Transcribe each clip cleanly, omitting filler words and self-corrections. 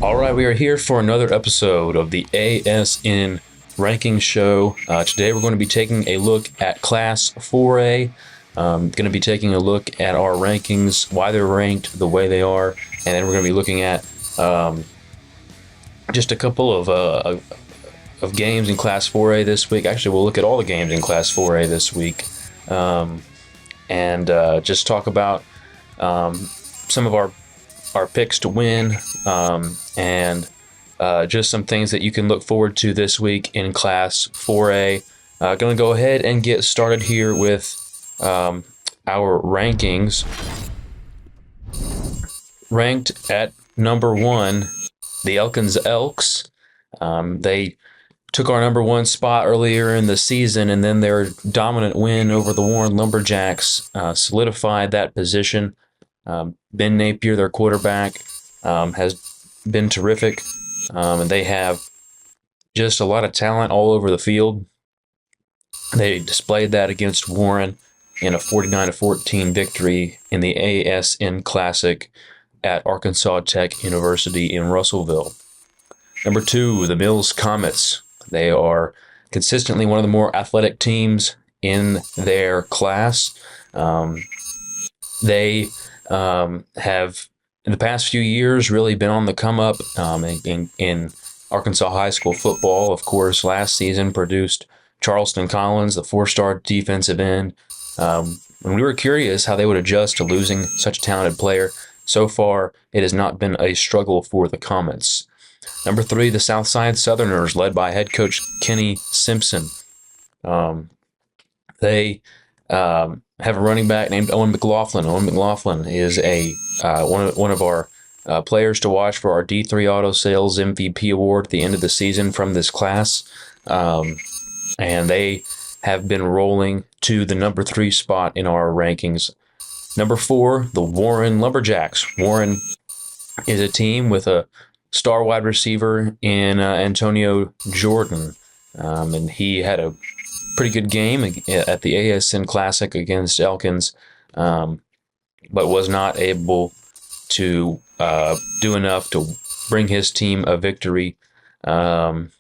All right, we are here for another episode of the ASN Ranking Show. Today we're going to be taking a look at Class 4A. Going to be taking a look at our rankings, why they're ranked the way they are, and then we're going to be looking at just a couple of games in Class 4A this week. Actually, we'll look at all the games in Class 4A this week, and just talk about some of our picks to win, and just some things that you can look forward to this week in Class 4A. Going to go ahead and get started here with our rankings. Ranked at number 1, the Elkins Elks. They took our number 1 spot earlier in the season, and then their dominant win over the Warren Lumberjacks solidified that position. Ben Napier, their quarterback, has been terrific, and they have just a lot of talent all over the field. They displayed that against Warren in a 49-14 victory in the ASN Classic at Arkansas Tech University in Russellville. Number 2, the Mills Comets. They are consistently one of the more athletic teams in their class. They have, in the past few years, really been on the come up in Arkansas high school football. Of course, last season produced Charleston Collins, the 4-star defensive end. And we were curious how they would adjust to losing such a talented player. So far, it has not been a struggle for the Comets. Number 3, the Southside Southerners, led by head coach Kenny Simpson. They have a running back named Owen McLaughlin. Owen McLaughlin is one of our players to watch for our D3 Auto Sales MVP award at the end of the season from this class. And they have been rolling to the number 3 spot in our rankings. Number 4, the Warren Lumberjacks. Warren is a team with a star wide receiver in Antonio Jordan. And he had a pretty good game at the ASN Classic against Elkins, but was not able to do enough to bring his team a victory. And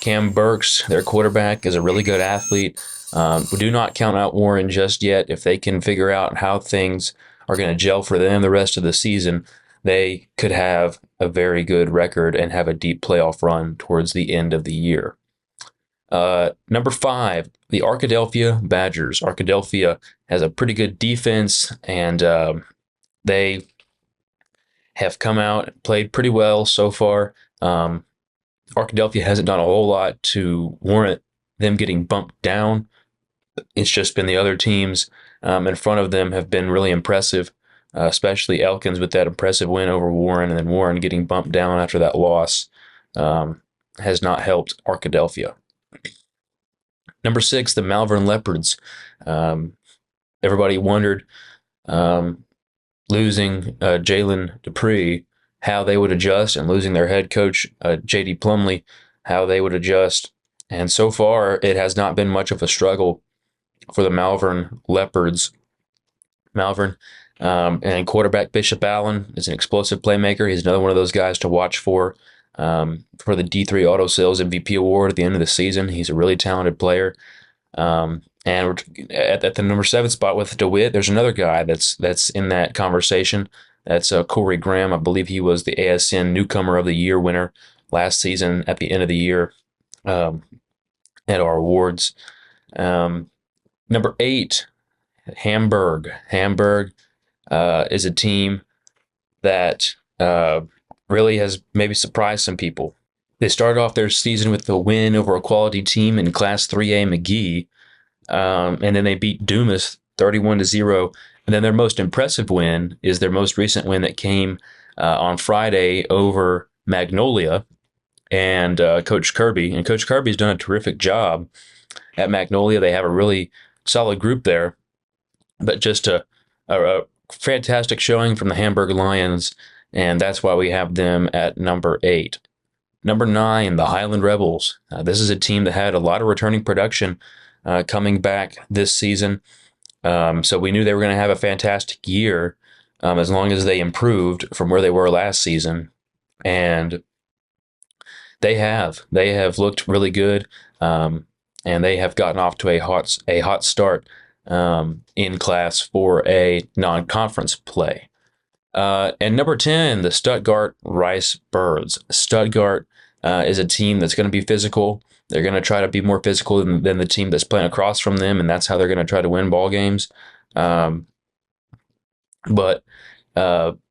Cam Burks, their quarterback, is a really good athlete. We do not count out Warren just yet. If they can figure out how things are going to gel for them the rest of the season, they could have a very good record and have a deep playoff run towards the end of the year. Number 5, the Arkadelphia Badgers. Arkadelphia has a pretty good defense, and they have come out and played pretty well so far. Arkadelphia hasn't done a whole lot to warrant them getting bumped down. It's just been the other teams in front of them have been really impressive, especially Elkins with that impressive win over Warren, and then Warren getting bumped down after that loss has not helped Arkadelphia. Number 6, the Malvern Leopards. Everybody wondered, losing Jalen Dupree, how they would adjust, and losing their head coach, J.D. Plumley, how they would adjust. And so far, it has not been much of a struggle for the Malvern Leopards. Malvern and quarterback Bishop Allen is an explosive playmaker. He's another one of those guys to watch for the D3 Auto Sales MVP award at the end of the season. He's a really talented player. And we're at the number 7 spot with DeWitt. There's another guy that's in that conversation. That's Corey Graham. I believe he was the ASN Newcomer of the Year winner last season at the end of the year at our awards. Number 8, Hamburg. Hamburg is a team that really has maybe surprised some people. They started off their season with the win over a quality team in Class 3A McGee, and then they beat Dumas 31-0. And then their most impressive win is their most recent win that came on Friday over Magnolia and Coach Kirby. And Coach Kirby's done a terrific job at Magnolia. They have a really solid group there, but just a fantastic showing from the Hamburg Lions, and that's why we have them at number 8. Number 9, the Highland Rebels. This is a team that had a lot of returning production coming back this season. So we knew they were going to have a fantastic year. as long as they improved from where they were last season. And they have looked really good, and they have gotten off to a hot start in Class 4A non-conference play. And number 10, the Stuttgart Rice Birds. Stuttgart is a team that's going to be physical. They're going to try to be more physical than the team that's playing across from them, and that's how they're going to try to win ball games. Um, but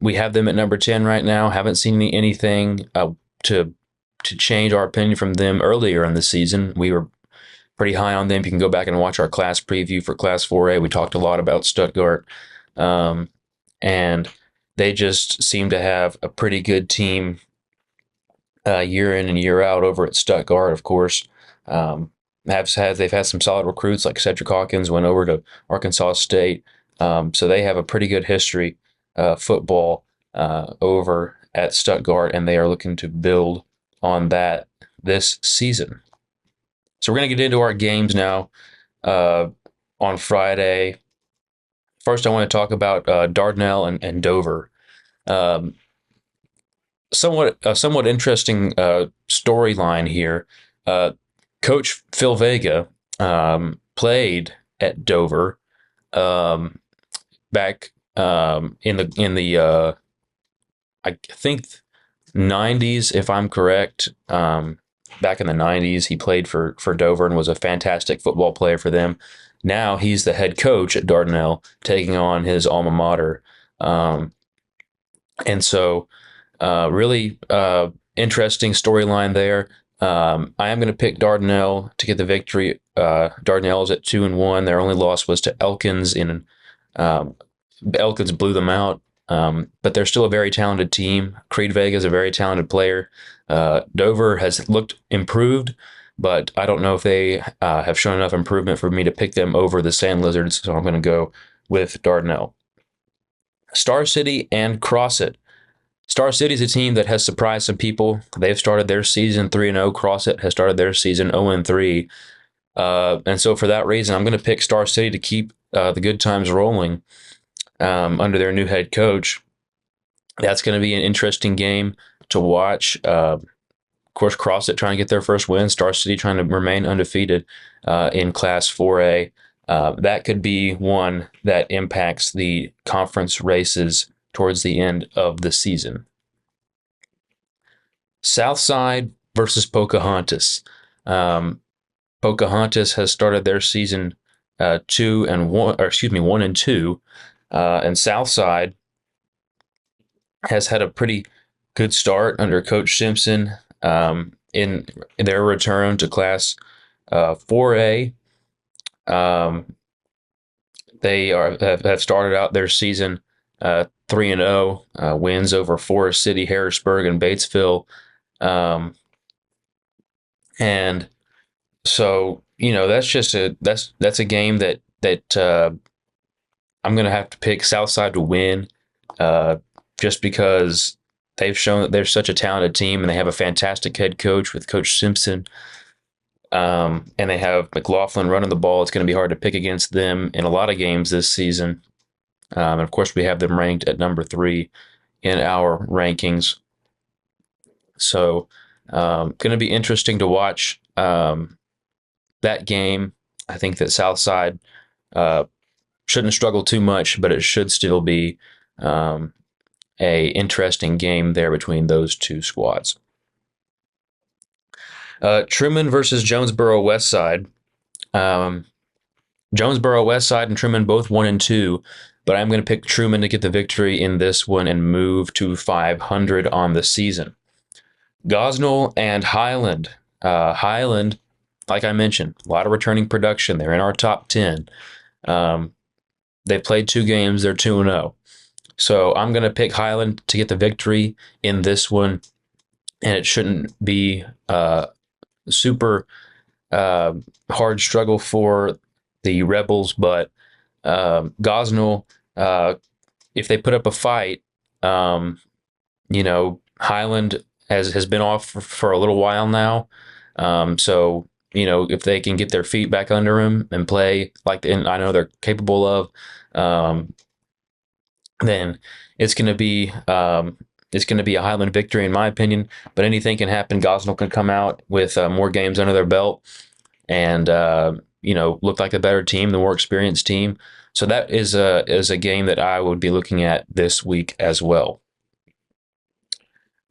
we have them at number 10 right now. Haven't seen anything to to change our opinion from them earlier in the season. We were pretty high on them. You can go back and watch our class preview for Class 4A. We talked a lot about Stuttgart. Um, and they just seem to have a pretty good team year in and year out over at Stuttgart, of course. They've had some solid recruits like Cedric Hawkins went over to Arkansas State, so they have a pretty good history football over at Stuttgart, and they are looking to build on that this season. So we're going to get into our games now on Friday. First, I want to talk about Dardanelle and Dover. Um, somewhat interesting storyline here. Coach Phil Vega played at Dover um, back in the I think 90s, if I'm correct. Back in the 90s, he played for Dover and was a fantastic football player for them. Now he's the head coach at Dardanelle, taking on his alma mater. And so really interesting storyline there. I am going to pick Dardanelle to get the victory. Dardanelle is at 2-1. Their only loss was to Elkins. Elkins blew them out, but they're still a very talented team. Creed Vega is a very talented player. Dover has looked improved, but I don't know if they have shown enough improvement for me to pick them over the Sand Lizards. So I'm going to go with Dardanelle. Star City and Crossit. Star City is a team that has surprised some people. They've started their season 3-0. Crossit has started their season 0-3. And so for that reason, I'm going to pick Star City to keep the good times rolling under their new head coach. That's going to be an interesting game to watch. Of course, Crossit trying to get their first win. Star City trying to remain undefeated in Class 4A. That could be one that impacts the conference races towards the end of the season. Southside versus Pocahontas. Pocahontas has started their season 1-2, and Southside has had a pretty good start under Coach Simpson in their return to Class 4A. They have started out their season 3-0, wins over Forest City, Harrisburg, and Batesville. And so, that's a game that I'm going to have to pick Southside to win, just because they've shown that they're such a talented team and they have a fantastic head coach with Coach Simpson. And they have McLaughlin running the ball. It's going to be hard to pick against them in a lot of games this season. And of course, we have them ranked at number 3 in our rankings. So, going to be interesting to watch that game. I think that Southside shouldn't struggle too much, but it should still be a interesting game there between those two squads. Truman versus Jonesboro Westside. Jonesboro Westside and Truman both 1-2, but I'm going to pick Truman to get the victory in this one and move to 500 on the season. Gosnell and Highland. Highland, like I mentioned, a lot of returning production. They're in our top 10. They've played 2 games. They're 2-0. So I'm going to pick Highland to get the victory in this one, and it shouldn't be super hard struggle for the Rebels, but Gosnell, if they put up a fight, Highland has been off for a little while now. So, if they can get their feet back under him and play and I know they're capable of, then it's going to be a Highland victory in my opinion. But anything can happen. Gosnell can come out with more games under their belt and look like a better team, the more experienced team. So that is a game that I would be looking at this week as well.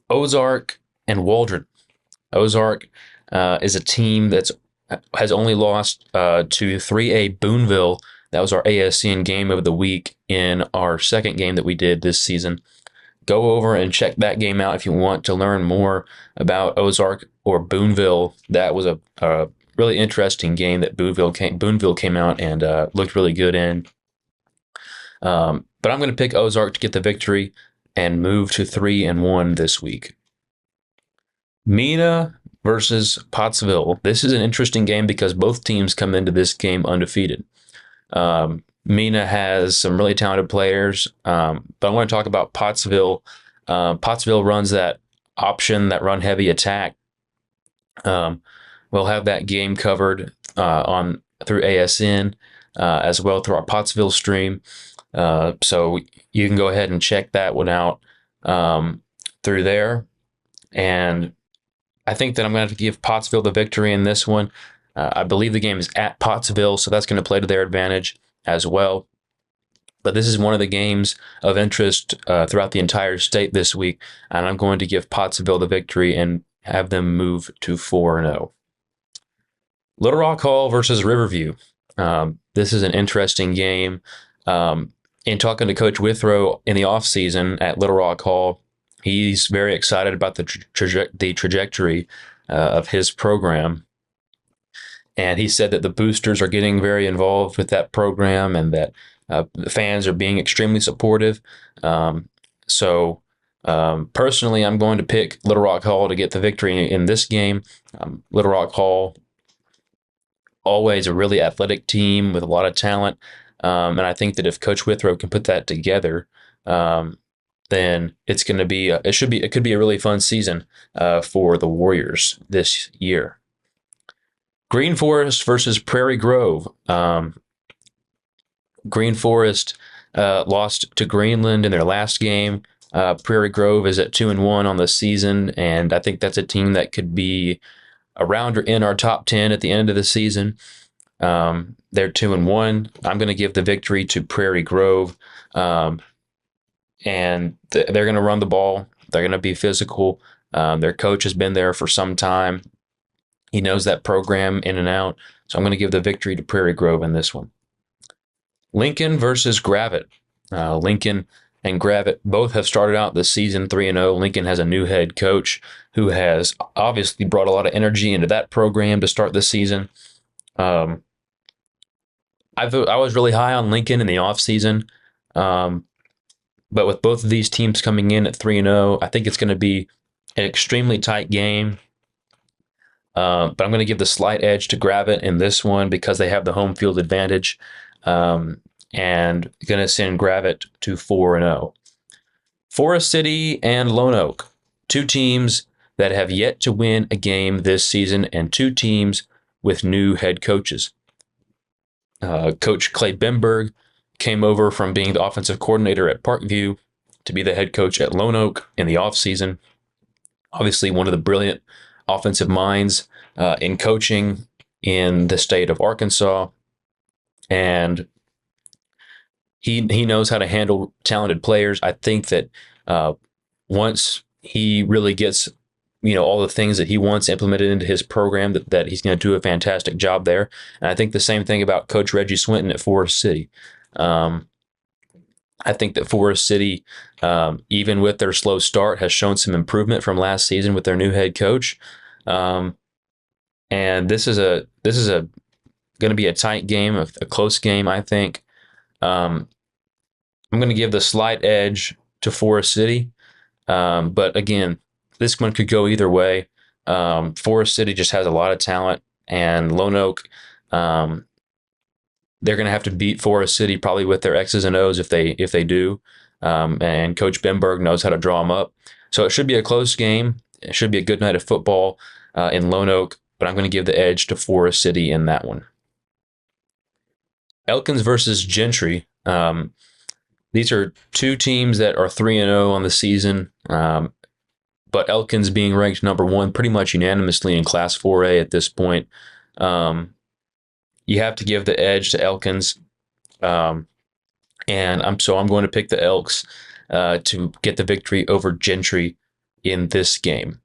Ozark and Waldron. Ozark is a team that's has only lost to 3A Boonville. That was our ASCN game of the week in our second game that we did this season. Go over and check that game out if you want to learn more about Ozark or Boonville. That was a really interesting game that Boonville came out and looked really good in. But I'm going to pick Ozark to get the victory and move to 3-1 this week. Mina versus Pottsville. This is an interesting game because both teams come into this game undefeated. Mina has some really talented players, but I want to talk about Pottsville. Pottsville runs that option, that run heavy attack. We'll have that game covered on through ASN as well through our Pottsville stream. So you can go ahead and check that one out through there. And I think that I'm going to have to give Pottsville the victory in this one. I believe the game is at Pottsville, so that's going to play to their advantage as well. But this is one of the games of interest throughout the entire state this week, and I'm going to give Pottsville the victory and have them move to 4-0. Little Rock Hall versus Riverview. This is an interesting game. In talking to Coach Withrow in the offseason at Little Rock Hall, he's very excited about the trajectory of his program. And he said that the boosters are getting very involved with that program and that the fans are being extremely supportive. Personally, I'm going to pick Little Rock Hall to get the victory in this game. Little Rock Hall, always a really athletic team with a lot of talent. And I think that if Coach Withrow can put that together, then it's going to be it could be a really fun season for the Warriors this year. Green Forest versus Prairie Grove. Green Forest lost to Greenland in their last game. Prairie Grove is at 2-1 on the season, and I think that's a team that could be around or in our top 10 at the end of the season. They're 2-1. I'm going to give the victory to Prairie Grove, and they're going to run the ball. They're going to be physical. Their coach has been there for some time. He knows that program in and out. So I'm going to give the victory to Prairie Grove in this one. Lincoln versus Gravette. Lincoln and Gravette both have started out this season 3-0. Lincoln has a new head coach who has obviously brought a lot of energy into that program to start the season. I was really high on Lincoln in the offseason. But with both of these teams coming in at 3-0, I think it's going to be an extremely tight game. But I'm going to give the slight edge to Gravette in this one because they have the home field advantage, and going to send Gravette to 4-0. Forest City and Lone Oak, two teams that have yet to win a game this season and two teams with new head coaches. Coach Clay Bemberg came over from being the offensive coordinator at Parkview to be the head coach at Lone Oak in the offseason. Obviously, one of the brilliant offensive minds in coaching in the state of Arkansas. And he knows how to handle talented players. I think that once he really gets all the things that he wants implemented into his program, that he's going to do a fantastic job there. And I think the same thing about Coach Reggie Swinton at Forest City. I think that Forest City, even with their slow start, has shown some improvement from last season with their new head coach. And this is going to be a tight game, a close game, I think. I'm going to give the slight edge to Forest City. But again, this one could go either way. Forest City just has a lot of talent, and Lone Oak, they're going to have to beat Forest City probably with their X's and O's if they do. And Coach Bemberg knows how to draw them up. So it should be a close game. It should be a good night of football in Lone Oak, but I'm going to give the edge to Forest City in that one. Elkins versus Gentry. These are two teams that are 3-0 on the season, but Elkins being ranked number one pretty much unanimously in Class 4A at this point. Um, you have to give the edge to Elkins, and I'm going to pick the Elks to get the victory over Gentry in this game.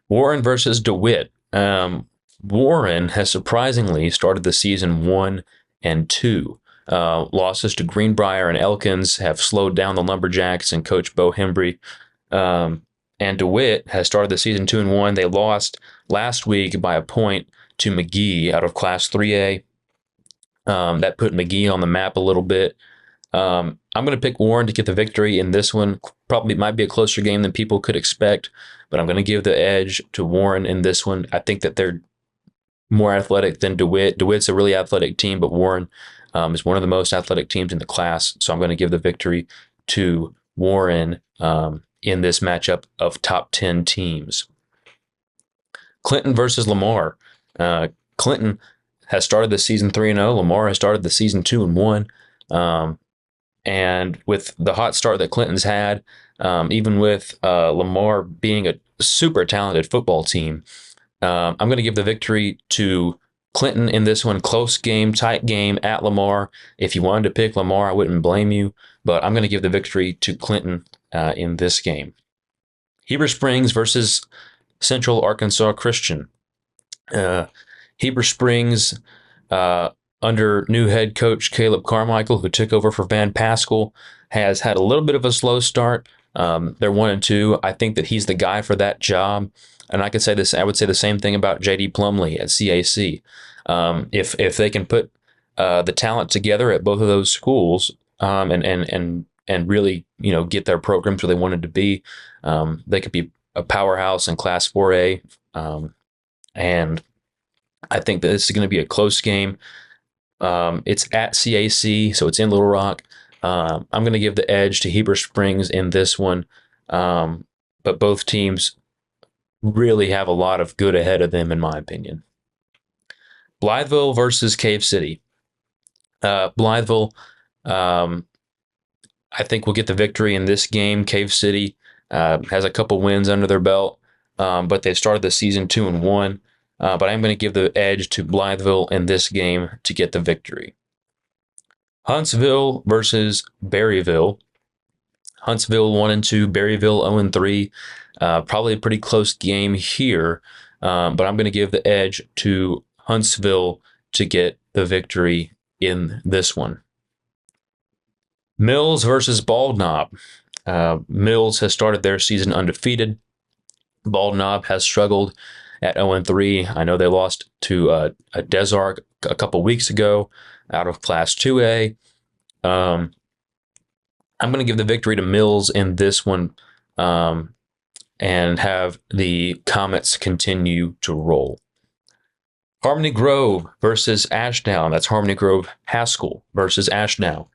Warren versus DeWitt. Warren has surprisingly started the season 1-2. Losses to Greenbrier and Elkins have slowed down the Lumberjacks and Coach Bo Hembry. And DeWitt has started the season 2-1. They lost last week by a point to McGee out of Class 3A. That put McGee on the map a little bit. I'm going to pick Warren to get the victory in this one. Probably might be a closer game than people could expect, but I'm going to give the edge to Warren in this one. I think that they're more athletic than DeWitt. DeWitt's a really athletic team, but Warren is one of the most athletic teams in the class. So I'm going to give the victory to Warren in this matchup of top 10 teams. Clinton versus Lamar. Clinton has started the season 3-0. Lamar has started the season 2-1. And with the hot start that Clinton's had, even with Lamar being a super talented football team, I'm going to give the victory to Clinton in this one. Close game, tight game at Lamar. If you wanted to pick Lamar, I wouldn't blame you, but I'm going to give the victory to Clinton in this game. Heber Springs versus Central Arkansas Christian. Heber Springs, under new head coach Caleb Carmichael, who took over for Van Pascal, has had a little bit of a slow start. They're 1-2. I think that he's the guy for that job. And I could say this. I would say the same thing about J.D. Plumlee at CAC. If they can put the talent together at both of those schools, and really get their programs where they wanted to be, they could be a powerhouse in Class 4A. And I think that this is going to be a close game. It's at CAC, so it's in Little Rock. I'm going to give the edge to Heber Springs in this one, but both teams really have a lot of good ahead of them, in my opinion. Blytheville versus Cave City. Blytheville, I think, will get the victory in this game. Cave City has a couple wins under their belt, but they started the season 2-1. But I'm going to give the edge to Blytheville in this game to get the victory. Huntsville versus Berryville. Huntsville 1-2, Berryville 0-3. Probably a pretty close game here, but I'm going to give the edge to Huntsville to get the victory in this one. Mills versus Bald Knob. Mills has started their season undefeated. Bald Knob has struggled at 0-3. I know they lost to a Desark a couple weeks ago out of Class 2A. I'm going to give the victory to Mills in this one, and have the Comets continue to roll. Harmony Grove versus Ashdown. That's Harmony Grove Haskell versus Ashdown.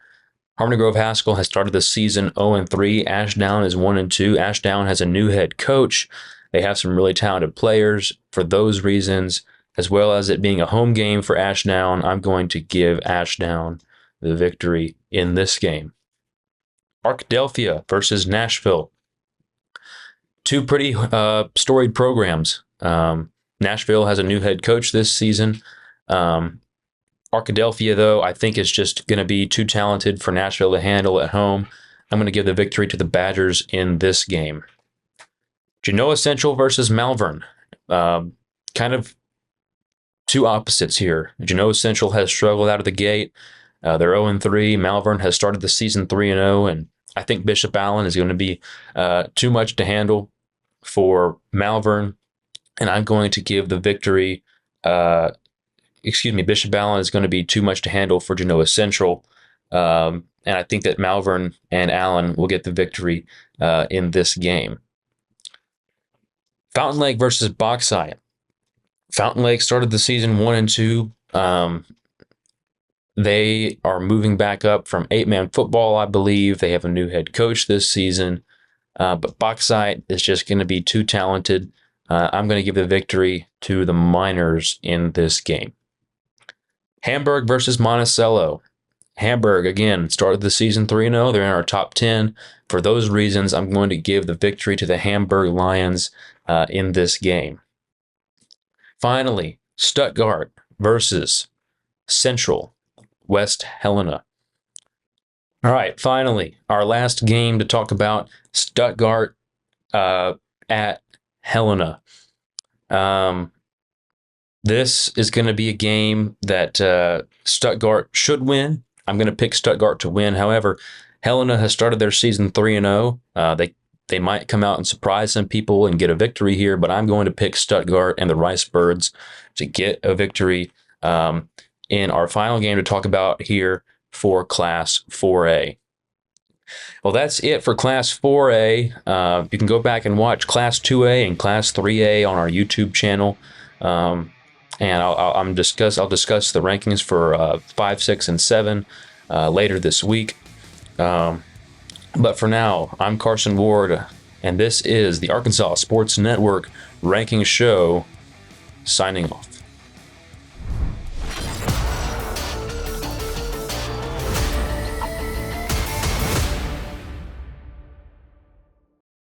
Harmony Grove Haskell has started the season 0-3. Ashdown is 1-2. Ashdown has a new head coach. They have some really talented players. For those reasons, as well as it being a home game for Ashdown, I'm going to give Ashdown the victory in this game. Arkadelphia versus Nashville. Two pretty storied programs. Nashville has a new head coach this season. Arkadelphia, though, I think is just going to be too talented for Nashville to handle at home. I'm going to give the victory to the Badgers in this game. Genoa Central versus Malvern. Kind of two opposites here. Genoa Central has struggled out of the gate. They're 0-3. Malvern has started the season 3-0, and I think Bishop Allen is going to be too much to handle for Malvern, and I'm going to give the victory. Bishop Allen is going to be too much to handle for Genoa Central, and I think that Malvern and Allen will get the victory in this game. Fountain Lake versus Bauxite. Fountain Lake started the season 1-2. They are moving back up from 8-man football, I believe. They have a new head coach this season. But Bauxite is just going to be too talented. I'm going to give the victory to the Miners in this game. Hamburg versus Monticello. Hamburg, again, started the season 3-0. They're in our top 10. For those reasons, I'm going to give the victory to the Hamburg Lions in this game. Finally, Stuttgart versus Central West Helena. All right, finally, our last game to talk about, Stuttgart at Helena. This is going to be a game that Stuttgart should win. I'm going to pick Stuttgart to win. However, Helena has started their season 3-0. They might come out and surprise some people and get a victory here, but I'm going to pick Stuttgart and the Rice Birds to get a victory in our final game to talk about here for Class 4A. Well, that's it for Class 4A. You can go back and watch Class 2A and Class 3A on our YouTube channel. And I'll discuss the rankings for 5, 6, and 7 later this week. But for now, I'm Carson Ward, and this is the Arkansas Sports Network Ranking Show, signing off.